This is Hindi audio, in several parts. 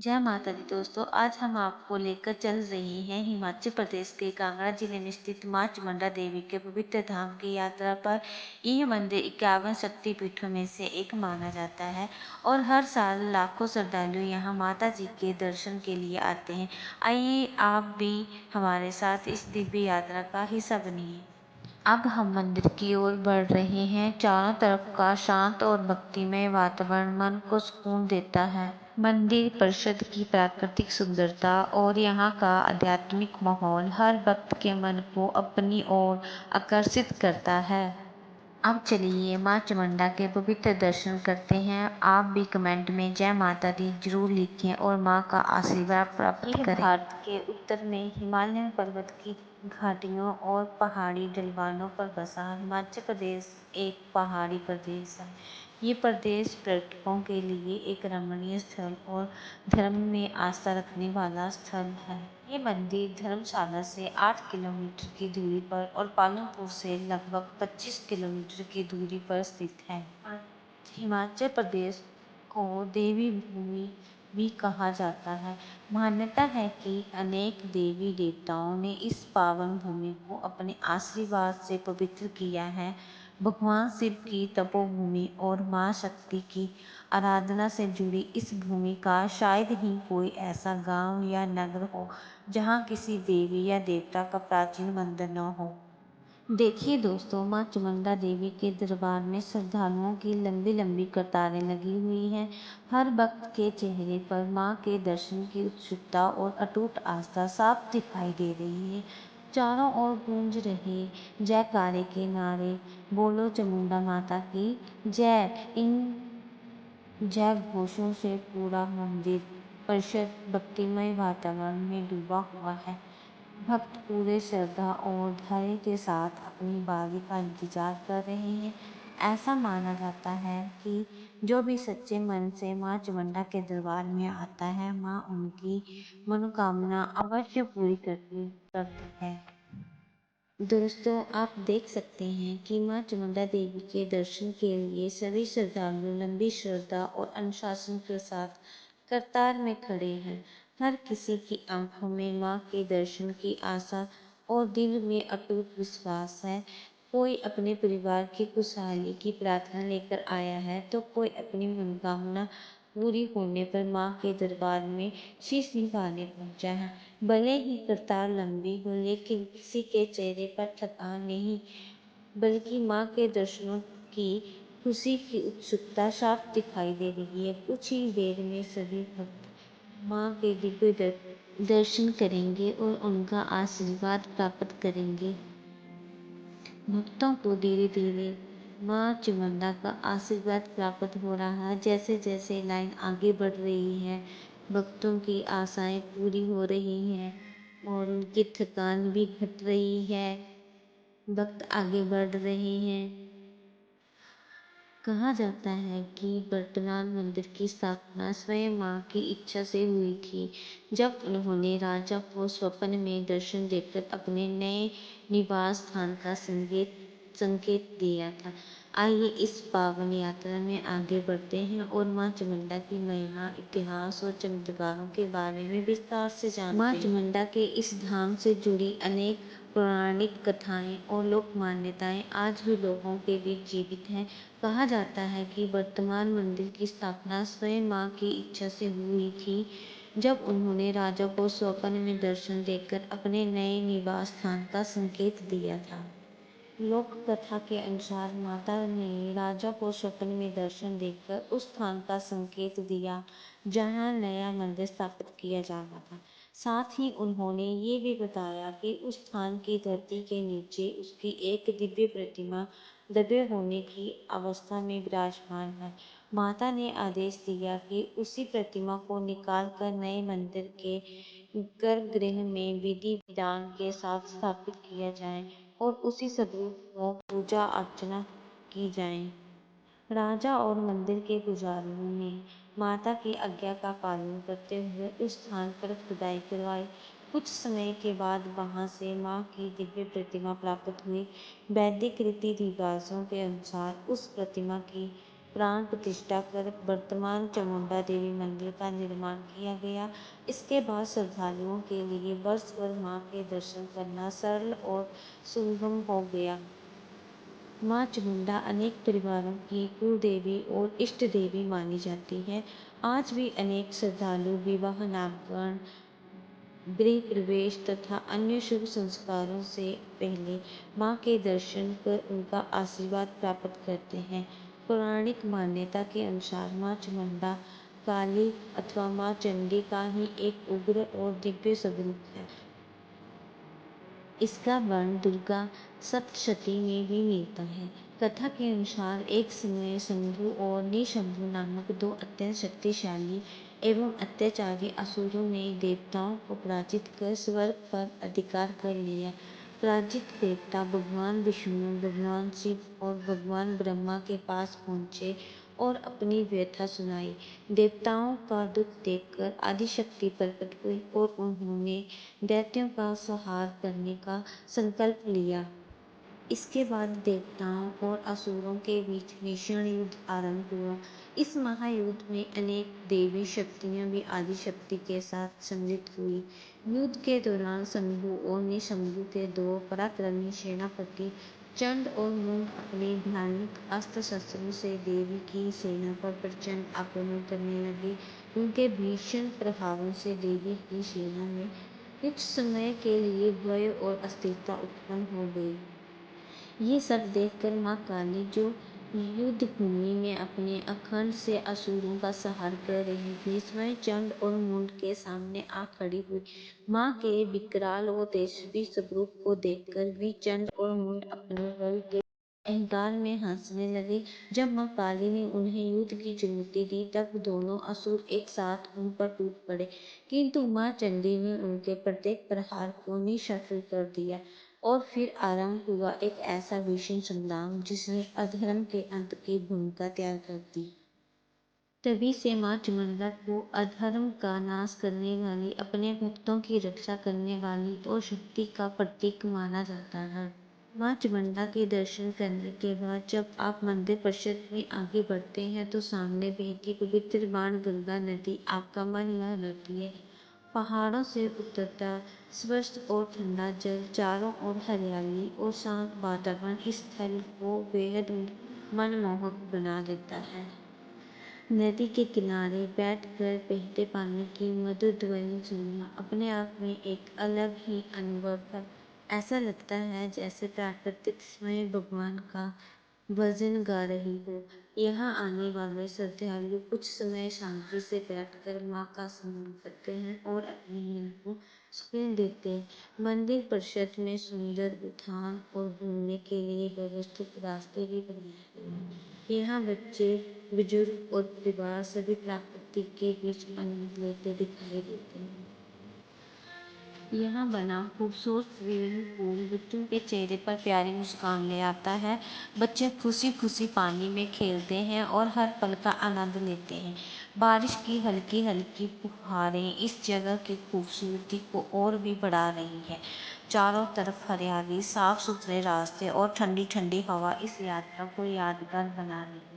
जय माता दी दोस्तों, आज हम आपको लेकर चल रहे हैं हिमाचल प्रदेश के कांगड़ा जिले में स्थित मां चामुंडा देवी के पवित्र धाम की यात्रा पर। यह मंदिर 51 शक्तिपीठों में से एक माना जाता है और हर साल लाखों श्रद्धालु यहां माता जी के दर्शन के लिए आते हैं। आइए आप भी हमारे साथ इस दिव्य यात्रा का हिस्सा बनिए। अब हम मंदिर की ओर बढ़ रहे हैं। चारों तरफ का शांत और भक्तिमय वातावरण मन को सुकून देता है। मंदिर परिसर की प्राकृतिक सुंदरता और यहाँ का आध्यात्मिक माहौल हर भक्त के मन को अपनी ओर आकर्षित करता है। अब चलिए माँ चामुंडा के पवित्र दर्शन करते हैं। आप भी कमेंट में जय माता दी जरूर लिखें और माँ का आशीर्वाद प्राप्त करें। भारत के उत्तर में हिमालय पर्वत की घाटियों और पहाड़ी ढलवानों पर बसा हिमाचल प्रदेश एक पहाड़ी प्रदेश है। ये प्रदेश पर्यटकों के लिए एक रमणीय स्थल और धर्म में आस्था रखने वाला स्थल है। ये मंदिर धर्मशाला से 8 किलोमीटर की दूरी पर और पालमपुर से लगभग 25 किलोमीटर की दूरी पर स्थित है। हिमाचल प्रदेश को देवी भूमि भी कहा जाता है। मान्यता है कि अनेक देवी देवताओं ने इस पावन भूमि को अपने आशीर्वाद से पवित्र किया है। भगवान शिव की तपोभूमि और मां शक्ति की आराधना से जुड़ी इस भूमि का शायद ही कोई ऐसा गांव या नगर हो जहां किसी देवी या देवता का प्राचीन मंदिर न हो। देखिए दोस्तों, माँ चामुंडा देवी के दरबार में श्रद्धालुओं की लंबी लंबी कतारें लगी हुई हैं। हर भक्त के चेहरे पर माँ के दर्शन की उत्सुकता और अटूट आस्था साफ दिखाई दे रही है। चारों ओर गूंज रहे जयकारे के नारे, बोलो चामुंडा माता की जय। इन जय घोषों से पूरा मंदिर परिसर भक्तिमय वातावरण में डूबा हुआ है। भक्त पूरे श्रद्धा और धैर्य के साथ अपनी बारी का इंतजार कर रहे हैं। ऐसा माना जाता है कि जो भी सच्चे मन से माँ चामुंडा के दरबार में आता है, माँ उनकी मनोकामना अवश्य पूरी करती है। दोस्तों, आप देख सकते हैं कि माँ चामुंडा देवी के दर्शन के लिए सभी श्रद्धालु लंबी श्रद्धा और अनुशासन के साथ कतार में खड़े हैं। हर किसी की आंखों में माँ के दर्शन की आशा और दिल में अटूट विश्वास है। कोई अपने परिवार की खुशहाली की प्रार्थना लेकर आया है तो कोई अपनी मनोकामना पूरी होने पर माँ के दरबार में शीश झुकाने पहुंचा है। भले ही कतार लंबी हो, लेकिन किसी के चेहरे पर थकान नहीं, बल्कि माँ के दर्शनों की खुशी की उत्सुकता साफ दिखाई दे रही है। कुछ ही देर में सभी भक्त माँ के दिव्य दर्शन करेंगे और उनका आशीर्वाद प्राप्त करेंगे। भक्तों को धीरे धीरे माँ चामुंडा का आशीर्वाद प्राप्त हो रहा है। जैसे जैसे लाइन आगे बढ़ रही है, भक्तों की आशाएं पूरी हो रही हैं और उनकी थकान भी घट रही है। भक्त आगे बढ़ रहे हैं। कहा जाता है कि वर्तमान मंदिर की स्थापना स्वयं माँ की इच्छा से हुई थी, जब उन्होंने राजा को स्वप्न में दर्शन देकर अपने नए निवास स्थान का संकेत दिया था। आइए इस पावन यात्रा में आगे बढ़ते हैं और माँ चामुंडा की महिमा, इतिहास और चमत्कारों के बारे में विस्तार से जानते हैं। माँ चामुंडा के इस धाम से जुड़ी अनेक पौराणिक कथाएं और लोक मान्यताएं आज भी लोगों के बीच जीवित हैं। कहा जाता है कि वर्तमान मंदिर की स्थापना स्वयं माँ की इच्छा से हुई थी, जब उन्होंने राजा को स्वप्न में दर्शन देकर अपने नए निवास स्थान का संकेत दिया था। लोक कथा के अनुसार माता ने राजा को स्वप्न में दर्शन देकर उस स्थान का संकेत दिया जहां नया मंदिर स्थापित किया जाना था। साथ ही उन्होंने ये भी बताया कि उस स्थान की धरती के नीचे उसकी एक दिव्य प्रतिमा दबे होने की अवस्था में विराजमान है। माता ने आदेश दिया कि उसी प्रतिमा को निकाल कर नए मंदिर के गर्भगृह में विधि विधान के साथ स्थापित किया जाए और उसी स्वरूप को पूजा अर्चना की जाए। राजा और मंदिर के पुजारियों ने माता की आज्ञा का पालन करते हुए उस स्थान पर खुदाई करवाई। कुछ समय के बाद वहां से मां की दिव्य प्रतिमा प्राप्त हुई। वैदिक रीति रिवाजों के अनुसार उस प्रतिमा की प्राण प्रतिष्ठा कर वर्तमान चामुंडा देवी मंदिर का निर्माण किया गया। इसके बाद श्रद्धालुओं के लिए वर्ष भर मां के दर्शन करना सरल और सुगम हो गया। माँ चामुंडा अनेक परिवारों की कुलदेवी और इष्ट देवी मानी जाती है। आज भी अनेक श्रद्धालु विवाह, नामकरण, गृह प्रवेश तथा अन्य शुभ संस्कारों से पहले माँ के दर्शन कर उनका आशीर्वाद प्राप्त करते हैं। पौराणिक मान्यता के अनुसार माँ चामुंडा काली अथवा माँ चंडी का ही एक उग्र और दिव्य स्वरूप है। इसका वर्ण दुर्गा सप्तशती में भी मिलता है। कथा के अनुसार एक समय शंभु और निशंभु नामक दो अत्यंत शक्तिशाली एवं अत्याचारी असुरों ने देवताओं को पराजित कर स्वर्ग पर अधिकार कर लिया। पराजित देवता भगवान विष्णु, भगवान शिव और भगवान ब्रह्मा के पास पहुँचे और अपनी व्यथा सुनाई। देवताओं का दुख देखकर आदिशक्ति प्रकट हुई और उन्होंने दैत्यों का संहार करने का संकल्प लिया। इसके बाद देवताओं और असुरों के बीच भीषण युद्ध आरंभ हुआ। इस महायुद्ध में अनेक देवी शक्तियां भी आदिशक्ति के साथ सम्मिलित हुई। युद्ध के दौरान शंभु और निशंभु के दो पराक्रमी सेनापति चंड और मुंड अपने भयानक अस्त्र शस्त्रों से देवी की सेना पर प्रचंड आक्रमण करने लगे। उनके भीषण प्रभावों से देवी की सेना में कुछ समय के लिए भय और अस्थिरता उत्पन्न हो गई। ये सब देखकर माँ काली, जो युद्ध भूमि में अपने अखंड से असुरों का संहार कर रही थी, स्वयं चंड और मुंड के सामने आ खड़ी हुई। माँ के विकराल और तेजस्वी स्वरूप को देखकर भी चंड और मुंड अपने बल के अहंकार में हंसने लगे। जब माँ काली ने उन्हें युद्ध की चुनौती दी, तब दोनों असुर एक साथ उन पर टूट पड़े, किंतु माँ चंडी ने उनके प्रत्येक प्रहार को निःशस्त्र कर दिया। और फिर आरंभ हुआ एक ऐसा भीषण संग्राम जिसने अधर्म के अंत की भूमिका तैयार कर दी। तभी से माँ चामुंडा को अधर्म का नाश करने वाली, अपने भक्तों की रक्षा करने वाली और शक्ति का प्रतीक माना जाता है। माँ चामुंडा के दर्शन करने के बाद जब आप मंदिर परिसर में आगे बढ़ते हैं तो सामने बहती पवित्र बाणगंगा नदी आपका मन मोह लेती है। पहाड़ों से उतरता स्वच्छ और ठंडा जल, चारों ओर हरियाली और शांत वातावरण इस स्थल को बेहद मनमोहक बना देता है। नदी के किनारे बैठकर बहते पानी की मधुर ध्वनि सुनना अपने आप में एक अलग ही अनुभव है। ऐसा लगता है जैसे प्रकृति स्वयं भगवान का भजन गा रही हो। यहाँ आने वाले श्रद्धालु कुछ समय शांति से बैठकर माँ का स्मरण करते हैं और अपने मन को सुकून देते हैं। मंदिर परिसर में सुंदर उद्यान और घूमने के लिए व्यवस्थित रास्ते भी बने हैं। यहाँ बच्चे, बुजुर्ग और परिवार सभी प्रकृति के बीच आनंद लेते दिखाई देते हैं। यहाँ बना खूबसूरत स्विमिंग पूल बच्चों के चेहरे पर प्यारी मुस्कान ले आता है। बच्चे खुशी खुशी पानी में खेलते हैं और हर पल का आनंद लेते हैं। बारिश की हल्की हल्की फुहारें इस जगह की खूबसूरती को और भी बढ़ा रही है। चारों तरफ हरियाली, साफ सुथरे रास्ते और ठंडी ठंडी हवा इस यात्रा को यादगार बना रही है।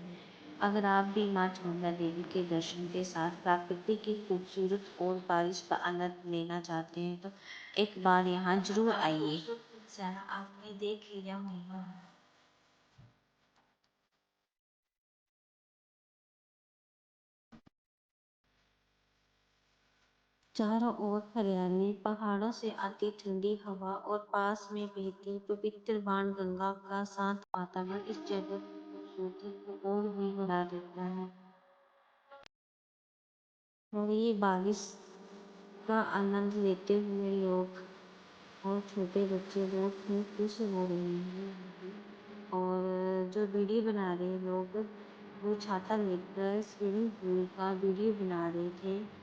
अगर आप भी माँ चामुंडा देवी के दर्शन के साथ प्रकृति की खूबसूरत और बारिश का आनंद लेना चाहते हैं तो एक बार यहाँ जरूर आइए। सारा आपने देख लिया होगा। चारों ओर हरियाली, पहाड़ों से आती ठंडी हवा और पास में बहती पवित्र बाणगंगा का शांत वातावरण इस जगह की खूबसूरती को और भी बढ़ा देता है। और ये बारिश का आनंद लेते हुए लोग और छोटे बच्चे बहुत ही खुश हो रहे हैं। और जो वीडियो बना रहे लोग, वो छाता लेकर स्विमिंग पूल का वीडियो बना रहे थे।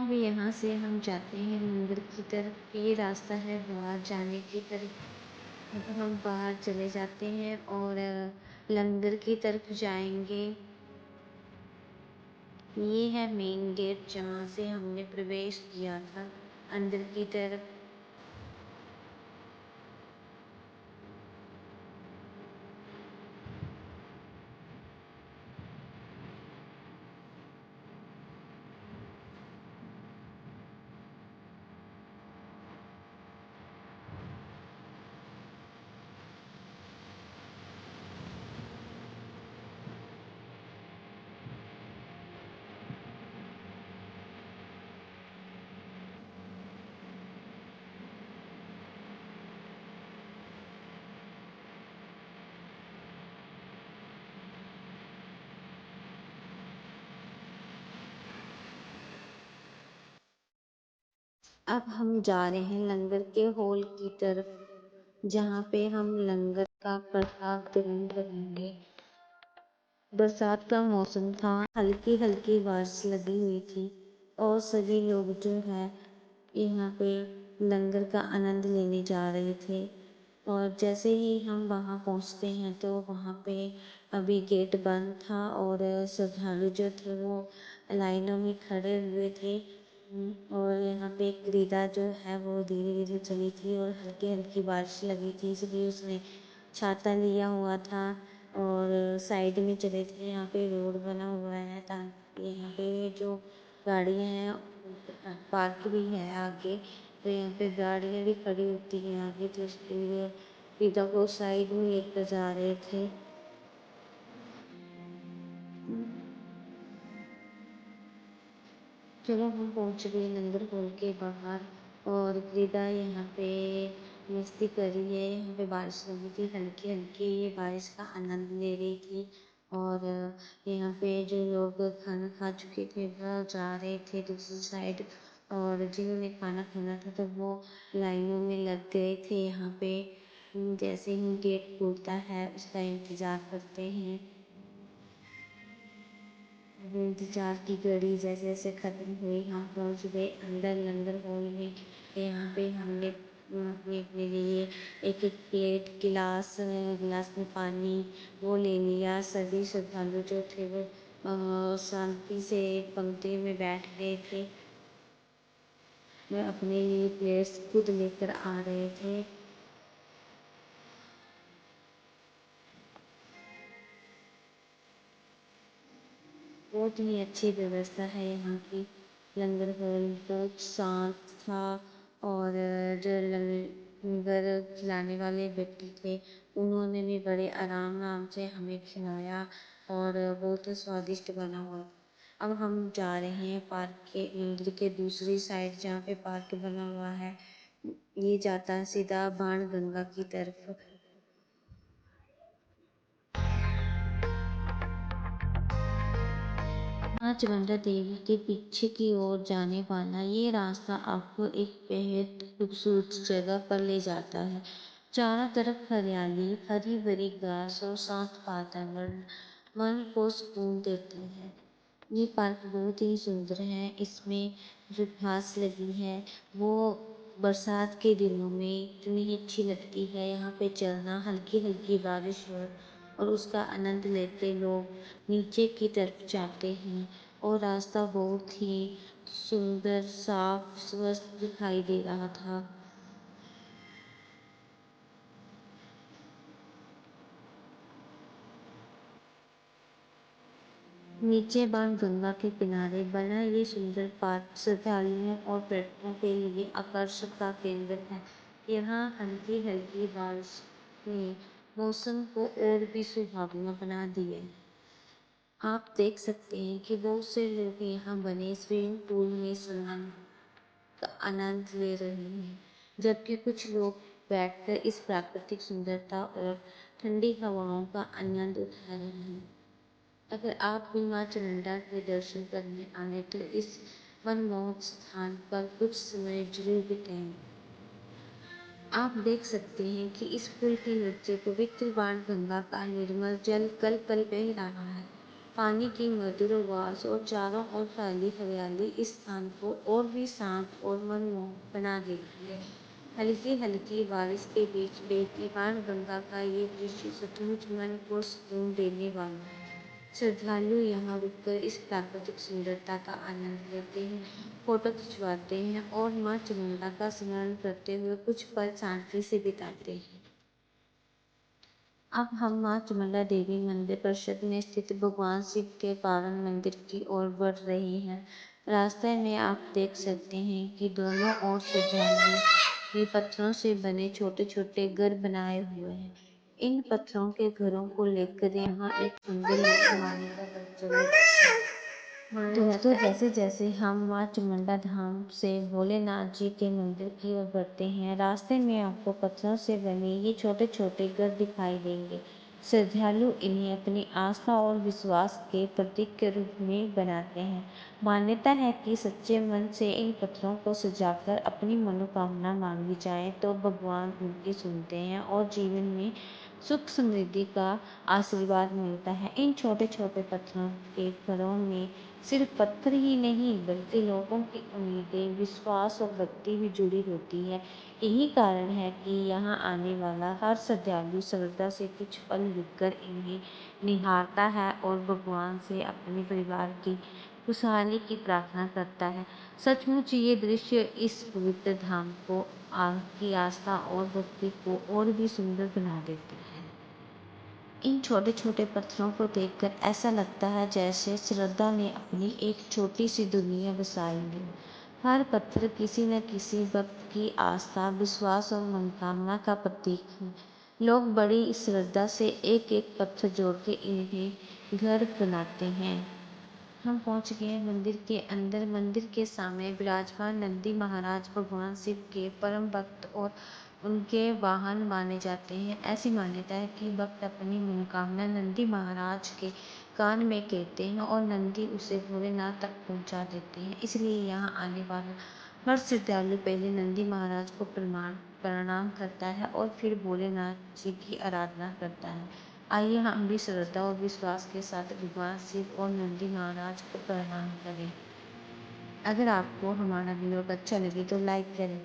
अब यहाँ से हम जाते हैं मंदिर की तरफ। ये रास्ता है बाहर जाने की तरफ। अब हम बाहर चले जाते हैं और लंगर की तरफ जाएंगे। ये है मेन गेट जहाँ से हमने प्रवेश किया था अंदर की तरफ। अब हम जा रहे हैं लंगर के हॉल की तरफ, जहाँ पे हम लंगर का प्रसाद ग्रहण करेंगे। बरसात का मौसम था, हल्की हल्की बारिश लगी हुई थी और सभी लोग जो है यहाँ पे लंगर का आनंद लेने जा रहे थे। और जैसे ही हम वहाँ पहुँचते हैं तो वहाँ पे अभी गेट बंद था और श्रद्धालु जो थे वो लाइनों में खड़े हुए थे। और यहाँ पे एक रीता जो है वो धीरे धीरे चली थी और हल्की हल्की बारिश लगी थी, इसलिए उसने छाता लिया हुआ था और साइड में चले थे। यहाँ पे रोड बना हुआ है ताकि यहाँ पे जो गाड़ियाँ हैं पार्क भी है आगे, तो यहाँ पे गाड़ियाँ भी खड़ी होती हैं आगे, तो इसके लिए रीता को साइड में लेकर जा रहे थे। चलो हम पहुंच गए लंगर हॉल के बाहर और फ़रीदा यहाँ पे मस्ती कर रही है। यहाँ पे बारिश लगी थी हल्की हल्की, ये बारिश का आनंद ले रही थी। और यहाँ पे जो लोग खाना खा चुके थे वह जा रहे थे दूसरी साइड, और जिन्होंने खाना खाना था तो वो लाइनों में लग गए थे। यहाँ पे जैसे ही गेट खुलता है उसका इंतज़ार करते हैं। इंतजार की घड़ी जैसे जैसे खत्म हुई हम पहुँच गए अंदर लंगर हॉल में। यहाँ पे हमने अपने अपने लिए एक एक प्लेट गिलास में पानी वो ले लिया। सभी श्रद्धालु जो थे वो शांति से पंक्ति में बैठ गए थे। वे अपने लिए प्लेट्स खुद लेकर आ रहे थे। बहुत ही अच्छी व्यवस्था है यहाँ की। लंगर हॉल बहुत शांत था और जो लंगर खिलाने वाले व्यक्ति थे उन्होंने भी बड़े आराम आराम से हमें खिलाया और बहुत ही स्वादिष्ट बना हुआ। अब हम जा रहे हैं पार्क के मंदिर के दूसरी साइड जहाँ पे पार्क बना हुआ है। ये जाता है सीधा बाणगंगा की तरफ। माँ चामुंडा देवी के पीछे की ओर जाने वाला ये रास्ता आपको एक बेहद खूबसूरत जगह पर ले जाता है। चारों तरफ हरियाली, हरी भरी घास और शांत वातावरण मन को सुकून देते हैं। ये पार्क बहुत ही सुंदर है। इसमें जो घास लगी है वो बरसात के दिनों में इतनी अच्छी लगती है। यहाँ पे चलना, हल्की हल्की बारिश हो और उसका आनंद लेते लोग नीचे की तरफ जाते हैं और रास्ता बहुत ही सुंदर, साफ, स्वस्थ दिखाई दे रहा था। नीचे बाणगंगा के किनारे बना ये सुंदर पार्क श्रद्धालुओं और पर्यटकों के लिए आकर्षण का केंद्र है। यहाँ हल्की हल्की बारिश ने मौसम को और भी सुहावना बना दिया। आप देख सकते हैं कि बहुत से लोग यहाँ बने स्विमिंग पूल में स्नान का आनंद ले रहे हैं, जबकि कुछ लोग बैठकर इस प्राकृतिक सुंदरता और ठंडी हवाओं का आनंद उठा रहे हैं। अगर आप भी माँ चामुंडा के दर्शन करने आए तो इस मनमोहक स्थान पर कुछ समय जरूर बिताएं। आप देख सकते हैं कि इस पुल के नीचे पवित्र बाणगंगा का निर्मल जल कल कल बह रहा है। पानी की मधुर आवाज और चारों ओर फैली हरियाली इस स्थान को और भी शांत और मनमोहक बना देती है। हल्की हल्की बारिश के बीच बेटीवान गंगा का ये दृश्य सचमुच मन को सुकून देने वाला है। श्रद्धालु यहाँ रुककर इस प्राकृतिक सुंदरता का आनंद लेते हैं, फोटो खिंचवाते हैं और माँ चामुंडा का स्मरण करते हुए कुछ पल शांति से बिताते हैं। अब हम माँ चामुंडा देवी मंदिर परिषद में स्थित भगवान शिव के पावन मंदिर की ओर बढ़ रहे हैं। रास्ते में आप देख सकते हैं कि दोनों ओर श्रद्धालु ने पत्थरों से बने छोटे छोटे घर बनाए हुए हैं। इन पत्थरों के घरों को लेकर यहाँ एक सुंदर लोक मान्यता प्रचलित है। दोस्तों, जैसे जैसे हम माँ चामुंडा धाम से भोलेनाथ जी के मंदिर की ओर बढ़ते हैं, रास्ते में आपको पत्थरों से बने ये छोटे छोटे घर दिखाई देंगे। श्रद्धालु इन्हें अपनी आस्था और विश्वास के प्रतीक के रूप में बनाते हैं। मान्यता है कि सच्चे मन से इन पत्थरों को सजाकर अपनी मनोकामना मांगी जाए तो भगवान उनकी सुनते हैं और जीवन में सुख समृद्धि का आशीर्वाद मिलता है। इन छोटे छोटे पत्थरों के घरों में सिर्फ पत्थर ही नहीं बल्कि लोगों की उम्मीदें, विश्वास और भक्ति भी जुड़ी होती है। यही कारण है कि यहाँ आने वाला हर श्रद्धालु श्रद्धा से कुछ पल रुककर इन्हें निहारता है और भगवान से अपने परिवार की खुशहाली की प्रार्थना करता है। सचमुच ये दृश्य इस पवित्र धाम को की आस्था और भक्ति को और भी सुंदर बना देता है। इन छोटे छोटे पत्थरों को देखकर ऐसा लगता है जैसे श्रद्धा ने अपनी एक छोटी सी दुनिया बसाई हो। हर पत्थर किसी न किसी भक्त की आस्था, विश्वास और मनोकामना का प्रतीक है। लोग बड़ी श्रद्धा से एक एक पत्थर जोड़ के इन्हें घर बनाते हैं। हम पहुंच गए हैं मंदिर के अंदर। मंदिर के सामने विराजमान नंदी महाराज भगवान शिव के परम भक्त और उनके वाहन माने जाते हैं। ऐसी मान्यता है कि भक्त अपनी मनोकामना नंदी महाराज के कान में कहते हैं और नंदी उसे भोलेनाथ तक पहुंचा देते हैं। इसलिए यहाँ आने वाला हर श्रद्धालु पहले नंदी महाराज को प्रणाम करता है और फिर भोलेनाथ जी की आराधना करता है। आइए हम भी श्रद्धा और विश्वास के साथ भगवान शिव और नंदी महाराज को प्रणाम करें। अगर आपको हमारा वीडियो अच्छा लगे तो लाइक करें।